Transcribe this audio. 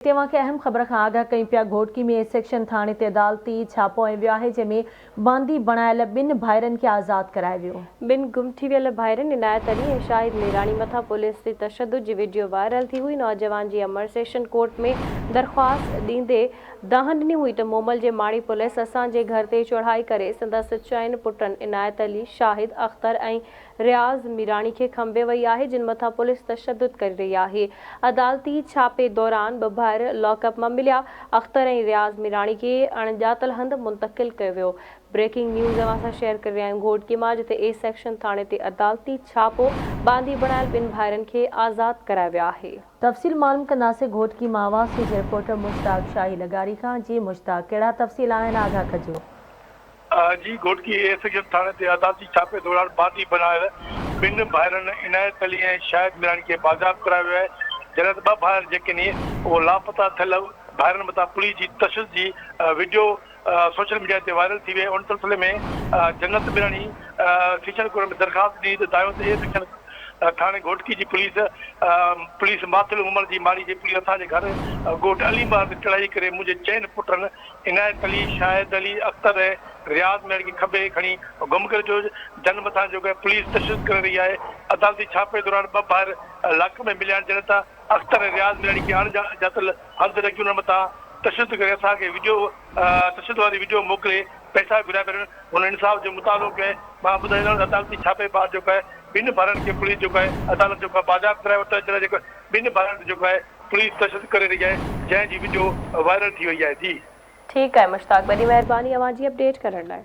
तव्हां खे अहम ख़बर खां आगाह कयूं पिया। घोटकी में सेक्शन थाणे ते अदालती छापो ऐं वियो आहे, जंहिंमें बांदी बणायल 2 भाइरनि खे आज़ाद करायो वियो। 2 गुम थी वियल भाइरनि इनायत अली ऐं शाहिद मीरानी मथां पुलिस जी तशद्दुद जी वीडियो वायरल थी हुई। नौजवान जी अमर सेशन कोर्ट में दरख़्वास्त ॾींदे दाहन ॾिनी हुई त मोमल जे माड़ी पुलिस असांजे घर ते चढ़ाई करे संदसि 4 पुटनि इनायत अली, शाहिद अख्तर ऐं रियाज़ मीरानी खे खंबे वई आहे, जिन मथां पुलिस तशद्दुद करे रही आहे। अदालती छापे दौरान 2 भाइर लॉकअप में मिलिया। अख्तर ऐं रियाज़ मीरानी खे अणॼातल हंधि मुंतक़िल कयो वियो। ब्रेकिंग न्यूज़ अवां सां शेयर करे रहिया आहियूं घोटकी मां, जिते ए सेक्शन थाणे ते अदालती छापो बांदी बणायल 2 भाइरनि खे आज़ाद करायो वियो आहे। तफ़सील मालूम कंदासीं घोटकी मां आवाज़ जे रिपोर्टर मुश्ताक शाही लगारी खां। जी मुश्ताक, कहिड़ा तफ़सील आहिनि, आगाह कजो। जी, घोटकी ए सेक्शन थाणे ते अदालती छापे दौरान बांदी बणायल 2 भाइरनि इनायत अली ऐं शाहिद मीरानी खे बाज़ाब करायो वियो आहे। जॾहिं त 2 भाइर जेके आहिनि उहो लापता थियल भाइरनि मथां पुलिस जी तशद्दुद जी वीडियो सोशल मीडिया ते वायरल थी वई। उन सिलसिले में जन्नत मीरानी सेशन कोर्ट में दरख़्वास्त ॾिनी त दायो A section Thane Ghotki ji police माथिल उमर जी माड़ी जी पुलिस असांजे घर ॻोठ अलीमार ते चढ़ाई करे मुंहिंजे 4 पुटनि इनायत अली, शाहिद अली, अख्तर ऐं रियाज़ मीरानी खे खंबे खणी गुम करे जो जन मथां जो पुलिस तशद्दुद करे रही आहे। अदालती छापे दौरान 2 भाइर लाक में मिलिया आहिनि। जॾहिं त अख्तर ऐं रियाज़ मीरानी खे अणॼातल हंधि रखी उन मथां तशद्दुद करे असांखे वीडियो तशद्दुद वारी वीडियो मोकिले पैसा घुराए पिया। हुन इंसाफ़ जो मुतालो कयो। मां ॿुधाईंदुमि अदालती छापे बाद जो 2 भाइरनि खे पुलिस जो अदालत जो बाज़ाब कराए वरितो आहे। जॾहिं 2 भाइरनि जो पुलिस तशद्दुद करे रही आहे, जंहिंजी वीडियो वायरल थी वई आहे। जी ठीकु आहे मुश्ताक, वॾी महिरबानी अवां जी अपडेट करण लाइ।